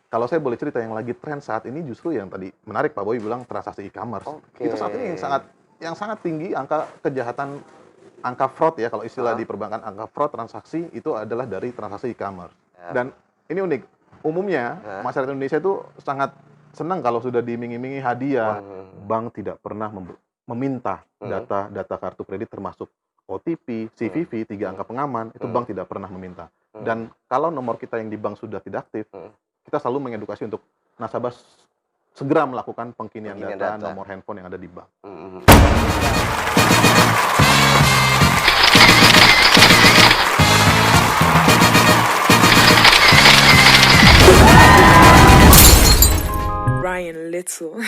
kalau saya boleh cerita yang lagi tren saat ini justru yang tadi menarik Pak Boy bilang transaksi e-commerce. Oke. Itu saat ini yang sangat tinggi angka kejahatan, angka fraud ya kalau istilah di perbankan, angka fraud transaksi itu adalah dari transaksi e-commerce. Dan ini unik, umumnya masyarakat Indonesia itu sangat senang kalau sudah diiming-imingi hadiah. Bank tidak pernah meminta data kartu kredit termasuk OTP, CVV, 3 angka pengaman, itu bank tidak pernah meminta. Dan kalau nomor kita yang di bank sudah tidak aktif, kita selalu mengedukasi untuk nasabah segera melakukan pengkinian data nomor handphone yang ada di bank. Ryan Little.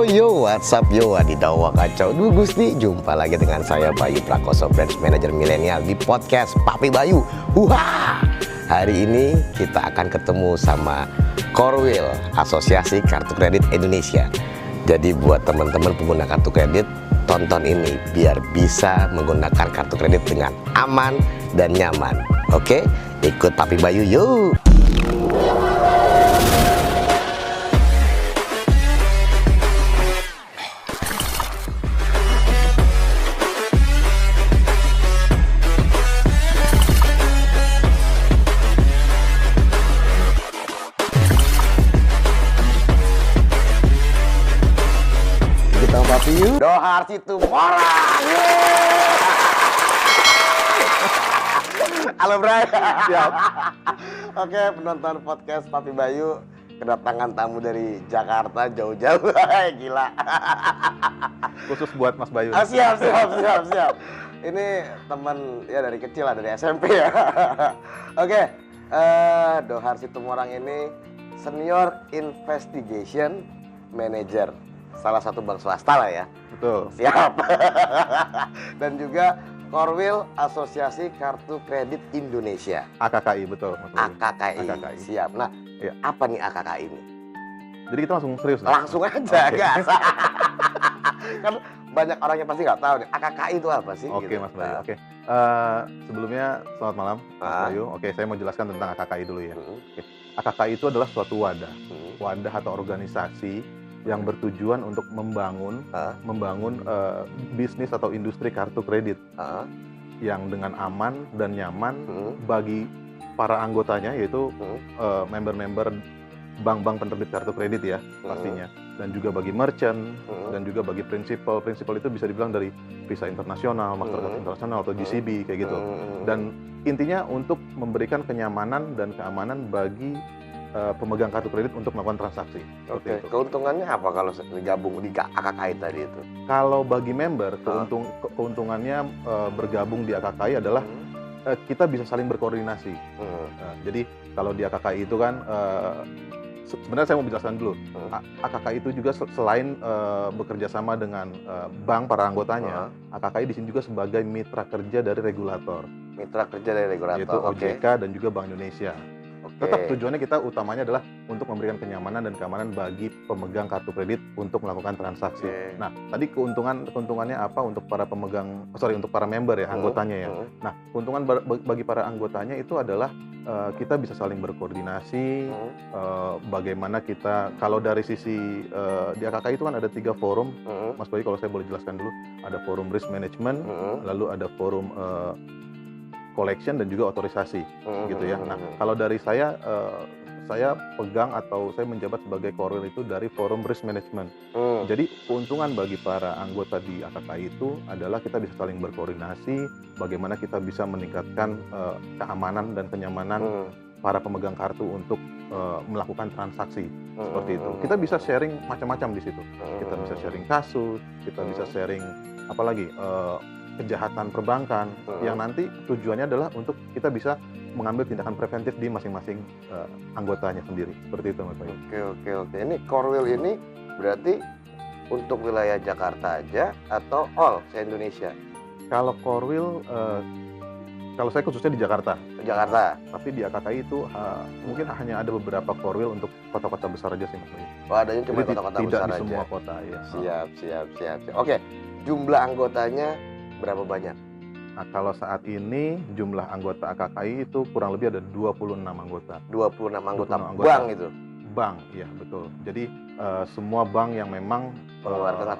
Yo, what's up yo, Adidawa kacau. Duh Gusti, jumpa lagi dengan saya Bayu Prakoso, Branch Manager Milenial di podcast Papi Bayu. Hari ini kita akan ketemu sama Korwil, Asosiasi Kartu Kredit Indonesia. Jadi buat teman-teman pengguna kartu kredit, tonton ini biar bisa menggunakan kartu kredit dengan aman dan nyaman. Oke, ikut Papi Bayu yuk. Dohar Situmorang. Halo Bray. Siap. Oke, penonton podcast Papi Bayu, kedatangan tamu dari Jakarta jauh-jauh. Gila. Khusus buat Mas Bayu. Siap. Ini teman ya dari kecil lah, dari SMP ya. Oke, Dohar Situmorang ini Senior Investigation Manager salah satu bank swasta lah ya. Betul. Siap. Dan juga Korwil Asosiasi Kartu Kredit Indonesia. AKKI, betul. AKKI. Siap. Nah, ya. Apa nih AKKI ini? Jadi kita langsung serius. Langsung aja, gas. Kan banyak orang yang pasti nggak tahu nih, AKKI itu apa sih? Oke, gitu. Mas Bayu. Oke. Sebelumnya selamat malam, Mas Bayu. Oke, saya mau jelaskan tentang AKKI dulu ya. Oke. AKKI itu adalah suatu wadah atau organisasi yang bertujuan untuk membangun bisnis atau industri kartu kredit yang dengan aman dan nyaman bagi para anggotanya, yaitu member-member bank-bank penerbit kartu kredit ya pastinya, dan juga bagi merchant dan juga bagi prinsipal itu bisa dibilang dari Visa Internasional, Mastercard Internasional atau GCB kayak gitu. Dan intinya untuk memberikan kenyamanan dan keamanan bagi pemegang kartu kredit untuk melakukan transaksi. Oke. Keuntungannya apa kalau digabung di AKKI tadi itu? Kalau bagi member, keuntungannya bergabung di AKKI adalah kita bisa saling berkoordinasi. Jadi kalau di AKKI itu kan sebenarnya saya mau menjelaskan dulu. AKKI itu juga selain bekerja sama dengan bank para anggotanya, AKKI di sini juga sebagai mitra kerja dari regulator. Mitra kerja dari regulator. Yaitu OJK dan juga Bank Indonesia. Tetap tujuannya kita utamanya adalah untuk memberikan kenyamanan dan keamanan bagi pemegang kartu kredit untuk melakukan transaksi. Nah, tadi keuntungannya apa untuk para untuk para member ya, anggotanya ya. Nah, keuntungan bagi para anggotanya itu adalah kita bisa saling berkoordinasi, bagaimana kita, kalau dari sisi di AKKI itu kan ada 3 forum, Mas Bayu kalau saya boleh jelaskan dulu, ada forum risk management, lalu ada forum collection dan juga otorisasi gitu ya. Nah, kalau dari saya pegang atau saya menjabat sebagai Korwil itu dari forum risk management. Jadi keuntungan bagi para anggota di AKKI itu adalah kita bisa saling berkoordinasi, bagaimana kita bisa meningkatkan keamanan dan kenyamanan para pemegang kartu untuk melakukan transaksi seperti itu. Kita bisa sharing macam-macam di situ. Kita bisa sharing kasus, kita bisa sharing apalagi kejahatan perbankan yang nanti tujuannya adalah untuk kita bisa mengambil tindakan preventif di masing-masing anggotanya sendiri. Seperti itu Mas Bayu. Oke. Ini Korwil ini berarti untuk wilayah Jakarta aja atau all se-Indonesia? Kalau Korwil Kalau saya khususnya di Jakarta. Jakarta. Tapi di AKKI itu mungkin hanya ada beberapa core wheel untuk kota-kota besar aja sih Mas Bayu. Oh, adanya cuma Jadi kota-kota tidak besar di aja. semua kota ya. Siap. Oke, jumlah anggotanya berapa banyak? Nah, kalau saat ini jumlah anggota AKKI itu kurang lebih ada 26 anggota. 26 anggota 26 anggota. bank itu. Bank, iya betul. Jadi semua bank yang memang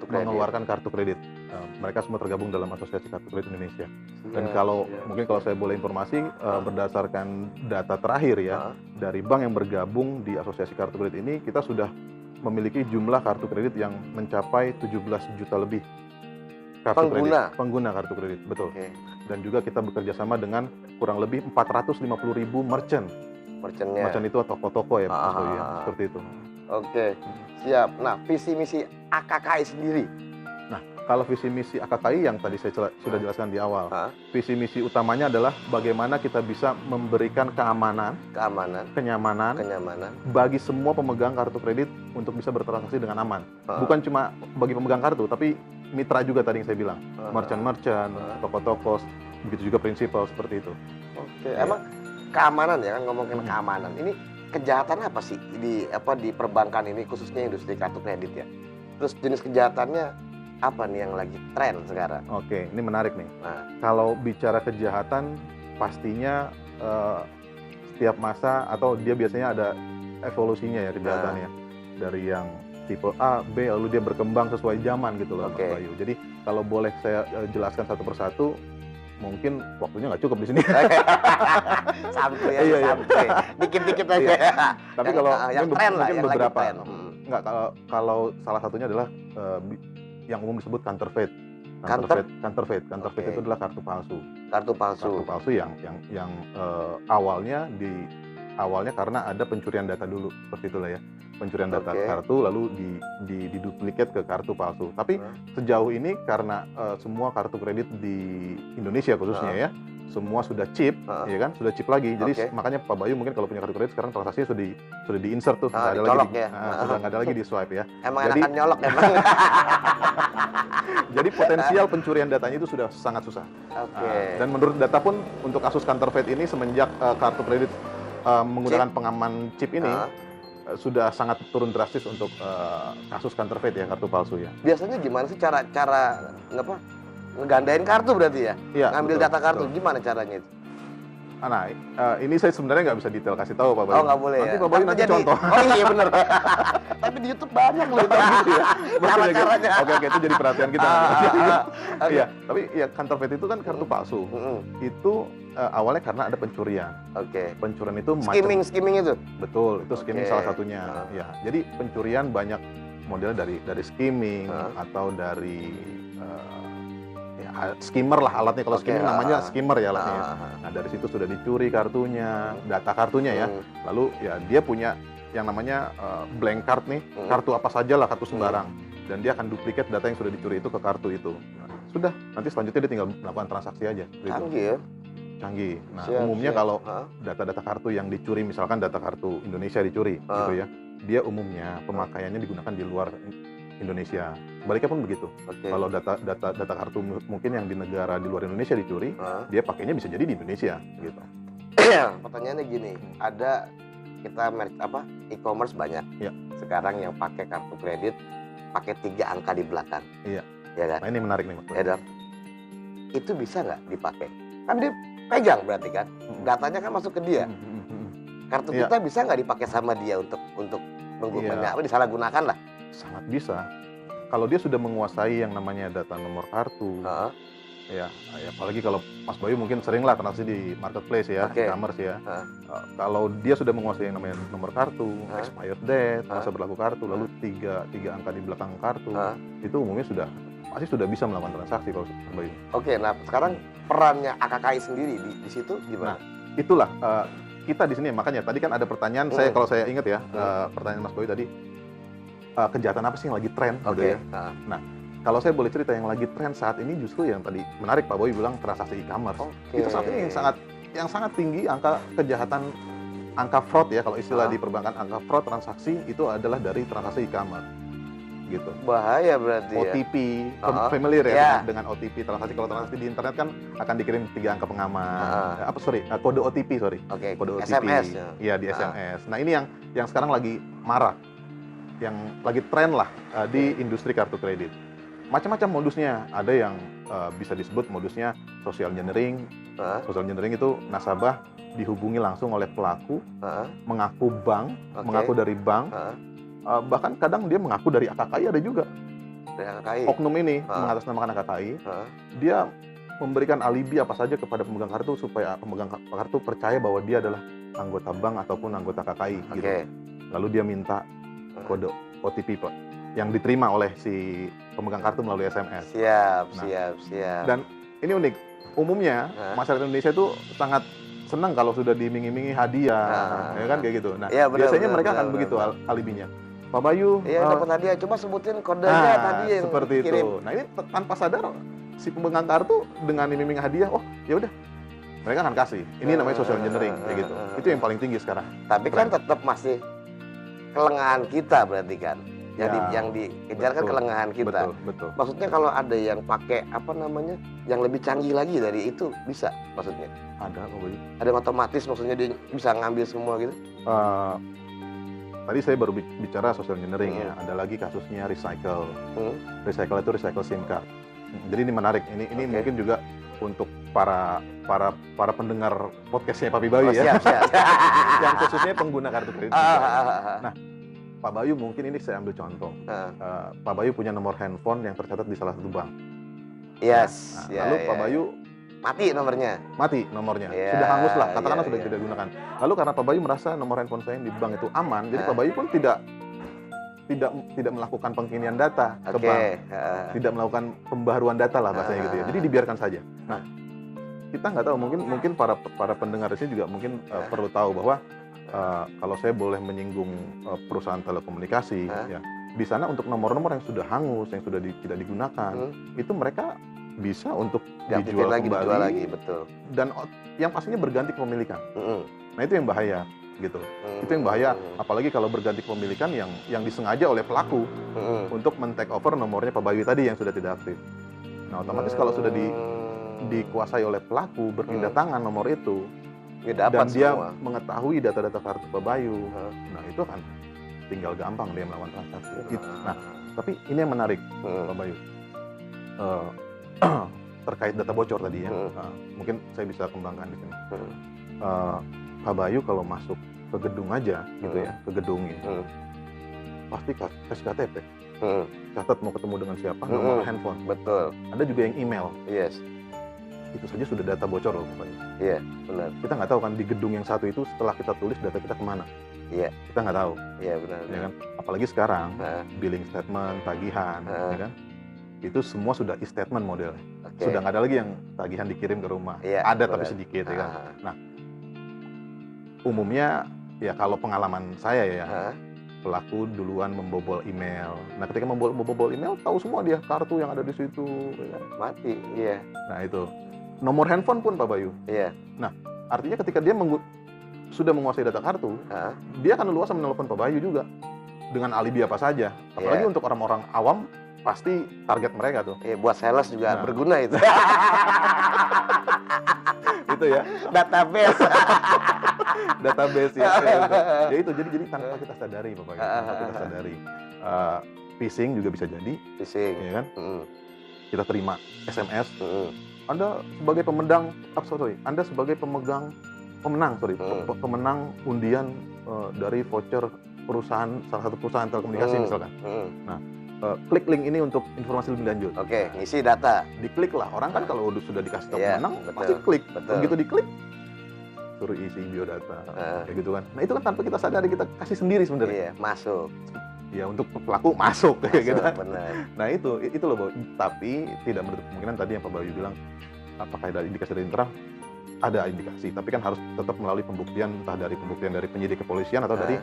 mengeluarkan kartu kredit. Mereka semua tergabung dalam Asosiasi Kartu Kredit Indonesia. Dan mungkin kalau saya boleh informasi berdasarkan data terakhir ya dari bank yang bergabung di Asosiasi Kartu Kredit ini, kita sudah memiliki jumlah kartu kredit yang mencapai 17 juta lebih. Pengguna kartu kredit, betul. Dan juga kita bekerja sama dengan kurang lebih 450.000 merchant itu toko-toko ya, Mas Boy, ya, seperti itu. Oke, siap. Nah, visi misi AKKI sendiri. Nah, kalau visi misi AKKI yang tadi saya sudah jelaskan di awal, visi misi utamanya adalah bagaimana kita bisa memberikan keamanan, kenyamanan bagi semua pemegang kartu kredit untuk bisa bertransaksi dengan aman. Bukan cuma bagi pemegang kartu, tapi mitra juga tadi yang saya bilang, merchant, toko-toko, begitu juga prinsipal seperti itu. Oke, emang keamanan ya kan, ngomongin keamanan. Ini kejahatan apa sih di perbankan ini, khususnya industri kartu kredit ya? Terus jenis kejahatannya apa nih yang lagi tren sekarang? Oke, ini menarik nih. Nah, kalau bicara kejahatan, pastinya setiap masa atau dia biasanya ada evolusinya ya kejahatannya. Dari yang tipe A, B, lalu dia berkembang sesuai zaman gitu loh, Mas Bayu. Jadi kalau boleh saya jelaskan satu persatu, mungkin waktunya nggak cukup di sini. Santai ya, santai. Dikit-dikit aja. Iya. Tapi kalau yang tren lah, yang beberapa, lagi tren. Nggak, kalau salah satunya adalah yang umum disebut counterfeit. Counterfeit itu adalah kartu palsu. Kartu palsu yang awalnya karena ada pencurian data dulu, seperti itulah ya. Pencurian data kartu lalu diduplikat ke kartu palsu. Tapi sejauh ini karena semua kartu kredit di Indonesia khususnya ya, semua sudah chip, ya kan, sudah chip lagi. Jadi makanya Pak Bayu mungkin kalau punya kartu kredit sekarang transaksinya sudah di-insert tuh, nggak ada lagi sudah nggak ada lagi di swipe ya. Emang enakan nyolok emang. Jadi potensial pencurian datanya itu sudah sangat susah. Dan menurut data pun untuk kasus counterfeit ini semenjak kartu kredit menggunakan pengaman chip ini sudah sangat turun drastis untuk kasus counterfeit ya, kartu palsu ya. Biasanya gimana sih cara ngegandain kartu berarti ya? Iya, ngambil data kartu, gimana caranya itu? Nah, ini saya sebenarnya nggak bisa detail kasih tahu Pak Bayu. Oh, nggak boleh nanti Pak Bayu nanti contoh. Oh iya benar. Tapi di YouTube banyak loh gitu ya. Cara-caranya. Oke, itu jadi perhatian kita. Iya, tapi ya counterfeit itu kan kartu palsu. Itu awalnya karena ada pencurian. Pencurian itu skimming itu. Betul, itu skimming salah satunya. Ya, jadi pencurian banyak modelnya dari skimming atau dari skimmer lah alatnya. Kalau skimming namanya skimmer ya alatnya. Nah, dari situ sudah dicuri kartunya, data kartunya ya. Lalu ya dia punya yang namanya blank card nih, kartu apa saja lah, kartu sembarang. Dan dia akan duplikat data yang sudah dicuri itu ke kartu itu. Nah, sudah, nanti selanjutnya dia tinggal melakukan transaksi aja. Canggih ya? Canggih. Nah, umumnya kalau data-data kartu yang dicuri, misalkan data kartu Indonesia dicuri gitu ya, dia umumnya pemakaiannya digunakan di luar Indonesia. Sebaliknya pun begitu. Kalau data kartu mungkin yang di negara di luar Indonesia dicuri, dia pakainya bisa jadi di Indonesia gitu. Pertanyaannya gini, ada kita e-commerce banyak. Ya. Sekarang yang pakai kartu kredit pakai 3 angka di belakang. Iya. Ya kan? Nah, ini menarik nih, Mas. Ya, itu bisa nggak dipakai? Kan dia pegang berarti kan, datanya kan masuk ke dia. Kartu kita bisa nggak dipakai sama dia untuk menggunakan, disalahgunakan lah? Sangat bisa. Kalau dia sudah menguasai yang namanya data nomor kartu, ya apalagi kalau Mas Bayu mungkin sering lah transaksi di marketplace ya, e-commerce ya. Kalau dia sudah menguasai yang namanya nomor kartu, expired date, masa berlaku kartu, lalu tiga angka di belakang kartu, itu umumnya pasti sudah bisa melakukan transaksi kalau Mas Bayu. Nah sekarang perannya AKKI sendiri di situ gimana? Nah, itulah kita di sini, makanya tadi kan ada pertanyaan kalau saya ingat ya, pertanyaan Mas Bayu tadi, kejahatan apa sih yang lagi tren gitu ya. Nah, kalau saya boleh cerita yang lagi tren saat ini justru yang tadi menarik Pak Boy bilang transaksi e-commerce. Itu saat ini yang sangat tinggi angka kejahatan, angka fraud ya, kalau istilah di perbankan, angka fraud transaksi itu adalah dari transaksi e-commerce. gitu. Bahaya berarti ya. OTP, familiar ya dengan OTP transaksi. Kalau transaksi di internet kan akan dikirim 3 angka pengaman. Kode OTP, Oke, kode OTP. SMS ya. Iya, di SMS. Nah, ini yang sekarang lagi marak. Yang lagi tren lah di industri kartu kredit. Macam-macam modusnya. Ada yang bisa disebut modusnya social engineering. Social engineering itu nasabah dihubungi langsung oleh pelaku, mengaku bank, mengaku dari bank. Bahkan kadang dia mengaku dari AKKI ada juga. Dari AKKI. Oknum ini mengatasnamakan AKKI. Dia memberikan alibi apa saja kepada pemegang kartu supaya pemegang kartu percaya bahwa dia adalah anggota bank ataupun anggota KKI gitu. Lalu dia minta kode OTP Pak yang diterima oleh si pemegang kartu melalui SMS. Siap. Dan ini unik. Umumnya masyarakat Indonesia itu sangat senang kalau sudah diiming-imingi hadiah, ya kan kayak gitu. Nah, biasanya mereka akan begitu alibinya. Pak Bayu, dapat hadiah. Coba sebutin kodenya tadi yang seperti kirim. itu. Nah, ini tanpa sadar si pemegang kartu dengan iming-iming hadiah, oh ya udah, mereka akan kasih. Ini namanya social engineering, kayak gitu. Itu yang paling tinggi sekarang. Tapi kan tetap masih kelengahan kita berarti kan. Yang dikejar kan kelengahan kita. Betul. Maksudnya kalau ada yang pakai yang lebih canggih lagi dari itu bisa maksudnya? Ada, Pak Bayu. Ada yang otomatis maksudnya dia bisa ngambil semua gitu? Tadi saya baru bicara social engineering ya. Ada lagi kasusnya recycle. Recycle itu recycle SIM card. Jadi ini menarik. Ini mungkin juga untuk para pendengar podcastnya Papi Bayu ya. Siap. Yang khususnya pengguna kartu kredit. Nah, Pak Bayu mungkin ini saya ambil contoh. Pak Bayu punya nomor handphone yang tercatat di salah satu bank. Yes. Lalu Pak Bayu mati nomornya. Sudah hangus lah, katakanlah sudah tidak digunakan. Lalu karena Pak Bayu merasa nomor handphone saya di bank itu aman, jadi Pak Bayu pun tidak melakukan pengkinian data ke bank, tidak melakukan pembaharuan data lah bahasanya gitu ya. Jadi dibiarkan saja. Nah, kita nggak tahu, mungkin para pendengar di sini juga mungkin perlu tahu bahwa kalau saya boleh menyinggung perusahaan telekomunikasi, ya di sana untuk nomor-nomor yang sudah hangus, yang sudah tidak digunakan, itu mereka bisa untuk dijual kembali, betul. Dan yang pastinya berganti kepemilikan. Nah itu yang bahaya, gitu. Itu yang bahaya, apalagi kalau berganti kepemilikan yang disengaja oleh pelaku untuk men-take over nomornya Pak Bayu tadi yang sudah tidak aktif. Nah otomatis kalau sudah dikuasai oleh pelaku, berpindah tangan nomor itu, dan dia mengetahui data-data kartu Pak Bayu, nah itu kan tinggal gampang dia melakukan transaksi. Nah, tapi ini yang menarik, Pak Bayu. Terkait data bocor tadi ya, mungkin saya bisa kembangkan di sini. Pak Bayu kalau masuk ke gedung aja, gitu ya, ke gedung ini, pasti kasih KTP, catat mau ketemu dengan siapa, nomor handphone. Betul. Ada juga yang email. Yes. Itu saja sudah data bocor loh, Pak Bayu. Iya, benar. Kita nggak tahu kan di gedung yang satu itu setelah kita tulis data kita kemana. Iya. Kita nggak tahu. Iya, benar. Ya kan? Apalagi sekarang billing statement, tagihan, ya kan? Itu semua sudah e-statement modelnya. Sudah nggak ada lagi yang tagihan dikirim ke rumah. Ada tapi sedikit, ya kan. Nah, umumnya ya kalau pengalaman saya ya, pelaku duluan membobol email. Nah, ketika membobol email, tahu semua dia kartu yang ada di situ. Ya. Mati, iya. Nah itu. Nomor handphone pun Pak Bayu. Iya. Nah, artinya ketika dia sudah menguasai data kartu, dia akan leluasa menelpon Pak Bayu juga dengan alibi apa saja. Apalagi untuk orang-orang awam, pasti target mereka tuh. Iya, buat sales juga berguna itu. Itu ya. Database ya. Ya itu jadi tanpa kita sadari Pak Bayu, tanpa kita sadari. Phishing juga bisa jadi. Phishing. Ya kan? Kita terima SMS. Anda sebagai pemenang, Anda sebagai pemenang undian dari voucher salah satu perusahaan telekomunikasi misalkan. Nah, klik link ini untuk informasi lebih lanjut. Oke, ngisi data. Diklik lah. Orang kan kalau sudah dikasih tahu pemenang, pasti klik. Begitu diklik, suruh isi biodata, kayak gitu kan. Nah itu kan tanpa kita sadari, kita kasih sendiri sebenarnya. Iya, masuk. Ya untuk pelaku masuk kayak gitu. Benar. Nah itu loh, Bang. Tapi tidak menutup kemungkinan tadi yang Pak Bayu bilang, apakah ada indikasi dari internal? Ada indikasi, tapi kan harus tetap melalui pembuktian, entah dari pembuktian dari penyidik kepolisian atau dari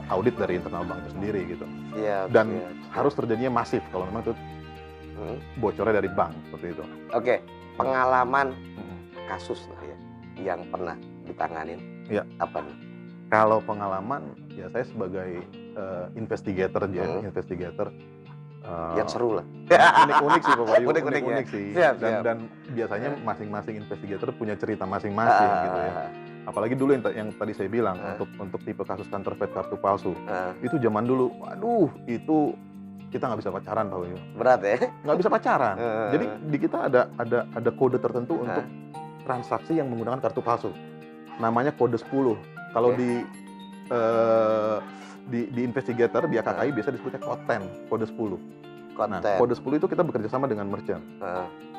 audit dari internal bank itu sendiri gitu. Dan harus terjadinya masif kalau memang itu bocornya dari bank seperti itu. Oke, pengalaman kasus lah ya yang pernah ditanganin. Iya. Apa nih? Kalau pengalaman ya saya sebagai investigator aja, investigator Yang seru lah. Unik-unik sih Pak Bayu, Unik-unik unik-unik ya. sih. Siap, dan, siap. dan biasanya masing-masing investigator punya cerita masing-masing gitu ya. Apalagi dulu yang tadi saya bilang untuk tipe kasus counterfeit kartu palsu. Itu zaman dulu, waduh itu kita nggak bisa pacaran Pak Bayu. Berat ya? Nggak bisa pacaran. Jadi di kita ada kode tertentu untuk transaksi yang menggunakan kartu palsu. Namanya kode 10. Kalau di investigator di AKKI biasa disebutnya kode 10. Nah, kode 10 itu kita bekerja sama dengan merchant.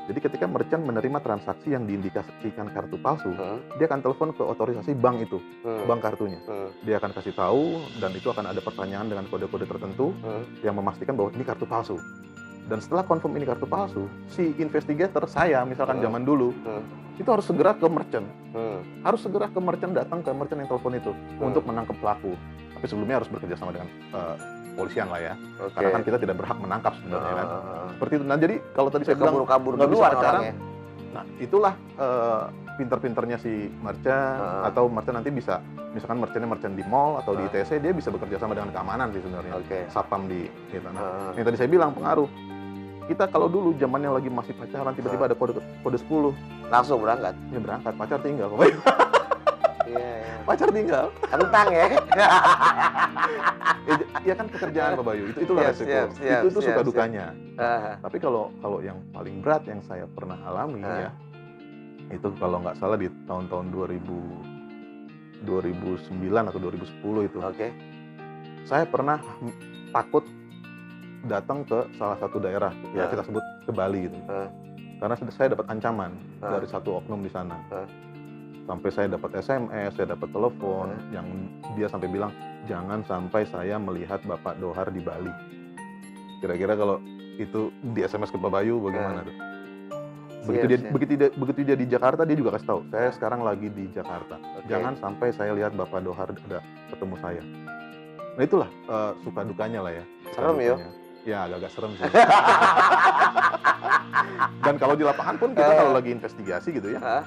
Jadi ketika merchant menerima transaksi yang diindikasikan kartu palsu, dia akan telepon ke otorisasi bank itu, bank kartunya. Dia akan kasih tahu dan itu akan ada pertanyaan dengan kode-kode tertentu yang memastikan bahwa ini kartu palsu. Dan setelah confirm ini kartu palsu, si investigator saya misalkan zaman dulu itu harus segera ke merchant. Harus segera ke merchant, datang ke merchant yang telepon itu untuk menangkap pelaku. Tapi sebelumnya harus bekerja sama dengan polisian lah ya. Karena kan kita tidak berhak menangkap sebenarnya kan. Seperti itu. Nah, jadi kalau tadi saya bilang kabur nggak bisa pacaran. Nah, itulah pinter-pinternya si merchant atau merchant nanti bisa misalkan merchant di mall atau di ITC, dia bisa bekerja sama dengan keamanan sih sebenarnya. Satpam di gitu. Nah, yang tadi saya bilang pengaruh. Kita kalau dulu zamannya lagi masih pacaran, tiba-tiba ada kode 10. Langsung berangkat? Ya berangkat, pacar tinggal. Iya. Pacar tinggal. Kentang ya? Ya kan pekerjaan Pak Bayu, itulah resiko. Itu suka dukanya. Tapi kalau yang paling berat yang saya pernah alami ya, itu kalau nggak salah di tahun-tahun 2009 atau 2010 itu. Saya pernah takut datang ke salah satu daerah, ya kita sebut ke Bali gitu. Karena saya dapat ancaman dari satu oknum di sana. Sampai saya dapat SMS, saya dapat telepon yang dia sampai bilang, jangan sampai saya melihat Bapak Dohar di Bali. Kira-kira kalau itu di SMS ke Pak Bayu bagaimana tuh? Begitu dia di Jakarta, dia juga kasih tahu, saya sekarang lagi di Jakarta. Jangan sampai saya lihat Bapak Dohar ada ketemu saya. Nah itulah suka dukanya lah ya. Serem ya? Ya agak-agak serem sih. Dan kalau di lapangan pun kita kalau lagi investigasi gitu ya,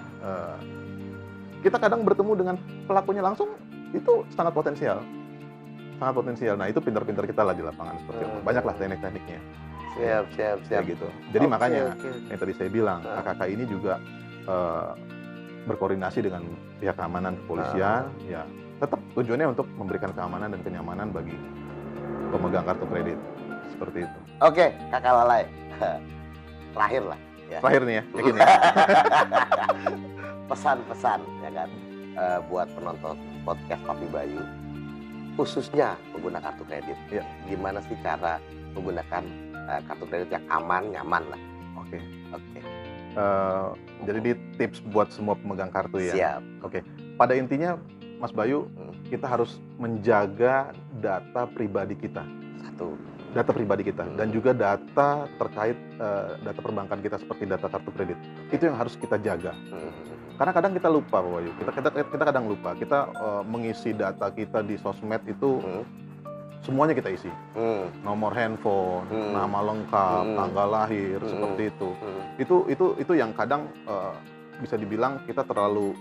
kita kadang bertemu dengan pelakunya langsung, itu sangat potensial. Sangat potensial. Nah itu pintar-pintar kita lah di lapangan seperti itu. Banyaklah teknik-tekniknya. Siap. Gitu. Jadi makanya yang tadi saya bilang, AKK ini juga berkoordinasi dengan pihak keamanan kepolisian, ya tetap tujuannya untuk memberikan keamanan dan kenyamanan bagi pemegang kartu kredit. Seperti itu. Oke, Kakak Lalai. Terakhir lah. Ya. Terakhir nih ya, yakin ya. Pesan-pesan ya kan buat penonton podcast Papi Bayu, khususnya pengguna kartu kredit. Ya. Gimana sih cara menggunakan kartu kredit yang aman, nyaman lah. Oke. Jadi di tips buat semua pemegang kartu ya. Siap. Oke. Pada intinya Mas Bayu, kita harus menjaga data pribadi kita. Data pribadi kita dan juga data terkait data perbankan kita seperti data kartu kredit. Itu yang harus kita jaga. Karena kadang kita lupa Pak Bayu. Kita kadang lupa. Kita mengisi data kita di sosmed itu semuanya kita isi. Nomor handphone, nama lengkap, tanggal lahir, seperti itu. Itu yang kadang bisa dibilang kita terlalu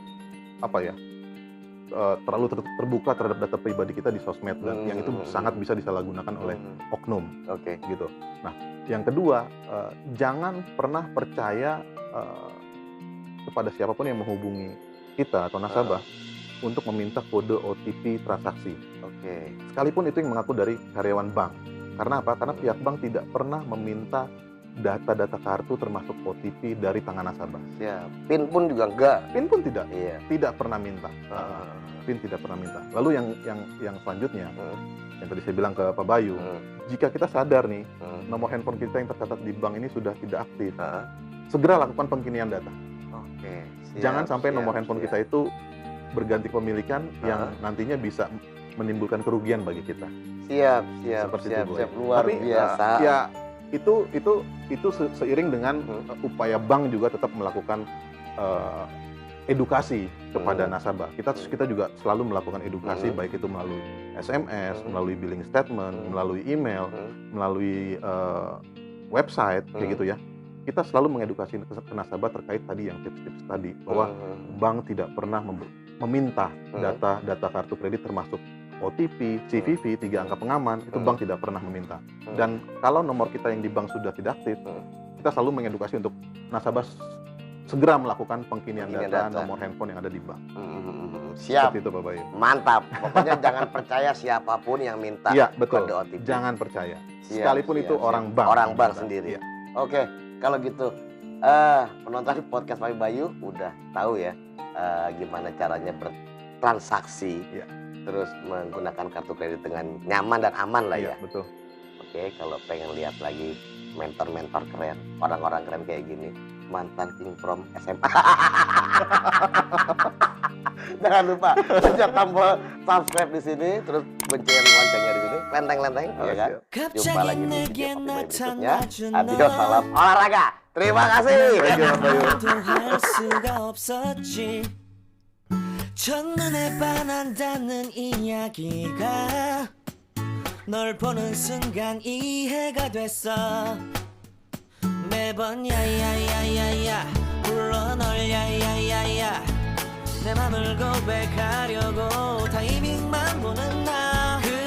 terlalu terbuka terhadap data pribadi kita di sosmed dan yang itu sangat bisa disalahgunakan oleh oknum. Gitu. Nah, yang kedua, jangan pernah percaya kepada siapapun yang menghubungi kita atau nasabah untuk meminta kode OTP transaksi. Sekalipun itu yang mengaku dari karyawan bank. Karena apa? Karena pihak bank tidak pernah meminta data-data kartu termasuk OTP dari tangan nasabah. PIN pun juga enggak. PIN pun tidak. Tidak pernah minta. PIN tidak pernah minta. Lalu yang selanjutnya, yang tadi saya bilang ke Pak Bayu, jika kita sadar nih nomor handphone kita yang tercatat di bank ini sudah tidak aktif, segera lakukan pengkinian data. Jangan sampai nomor handphone kita itu berganti kepemilikan yang nantinya bisa menimbulkan kerugian bagi kita. Siap. Luar biasa. Ya itu seiring dengan upaya bank juga tetap melakukan edukasi kepada nasabah. Kita juga selalu melakukan edukasi baik itu melalui SMS, melalui billing statement, melalui email, melalui website kayak gitu ya. Kita selalu mengedukasi ke nasabah terkait tadi yang tips-tips tadi bahwa bank tidak pernah meminta data kartu kredit termasuk OTP, CVV, 3 angka pengaman, itu bank tidak pernah meminta. Dan kalau nomor kita yang di bank sudah tidak aktif, kita selalu mengedukasi untuk nasabah segera melakukan pengkinian data nomor handphone yang ada di bank. Siap. Seperti itu Pak Bayu. Mantap. Pokoknya jangan percaya siapapun yang minta Iya, betul. kode OTP. Jangan percaya. Siap, Sekalipun siap, itu siap. orang bank. Orang bank Minta. sendiri. Iya. Oke, kalau gitu penonton podcast Papi Bayu udah tahu ya gimana caranya bertransaksi. Iya. Terus menggunakan kartu kredit dengan nyaman dan aman lah Iya, ya. betul. Oke, kalau pengen lihat lagi mentor-mentor keren, orang-orang keren kayak gini, mantan king from SMA. Jangan lupa pencet tombol subscribe di sini, terus benceng loncengnya di sini, lenteng-lenteng, ya kan? Jumpa lagi di video Papi Bayu berikutnya. Adios, salam olahraga. Terima kasih. 첫눈에 반한다는 이야기가 널 보는 순간 이해가 됐어. 매번 야야야야야 불러 널 야야야야 내 맘을 고백하려고 타이밍만 보는